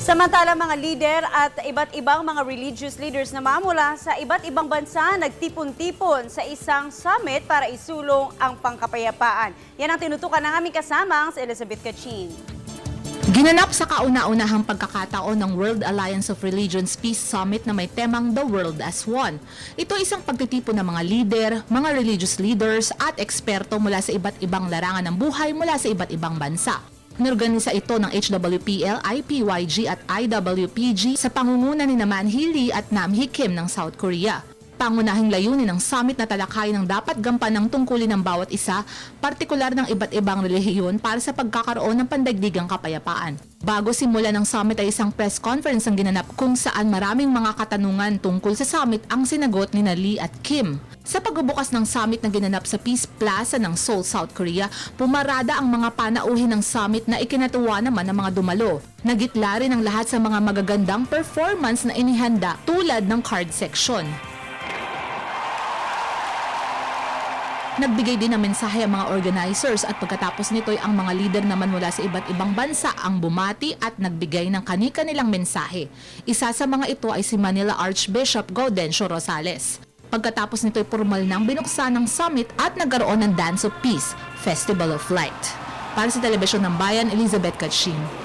Samantala mga leader at iba't ibang mga religious leaders na mamula sa iba't ibang bansa nagtipon-tipon sa isang summit para isulong ang pangkapayapaan. Yan ang tinutukan ng aming kasamang si Elizabeth Cachin. Ginanap sa kauna-unahang pagkakataon ng World Alliance of Religions Peace Summit na may temang The World as One. Ito isang pagtitipon ng mga leader, mga religious leaders at eksperto mula sa iba't ibang larangan ng buhay mula sa iba't ibang bansa. Inorganisa ito ng HWPL, IPYG at IWPG sa pangunguna ni Manhee Lee at Namhee Kim ng South Korea. Pangunahing layunin ng summit na talakayin ang dapat gampanang tungkulin ng bawat isa, partikular ng iba't ibang relihiyon para sa pagkakaroon ng pandaigdigang kapayapaan. Bago simula ng summit ay isang press conference ang ginanap kung saan maraming mga katanungan tungkol sa summit ang sinagot ni Lee at Kim. Sa pagbubukas ng summit na ginanap sa Peace Plaza ng Seoul, South Korea, pumarada ang mga panauhin ng summit na ikinatuwa naman ng mga dumalo. Nagitla rin ang lahat sa mga magagandang performance na inihanda tulad ng card section. Nagbigay din ng mensahe ang mga organizers at pagkatapos nito'y ang mga leader naman mula sa iba't ibang bansa ang bumati at nagbigay ng kani-kanilang mensahe. Isa sa mga ito ay si Manila Archbishop Gaudencio Rosales. Pagkatapos nito'y formal nang binuksan ng summit at nagkaroon ng Dance of Peace, Festival of Light. Para sa Telebisyon ng Bayan, Elizabeth Cachin.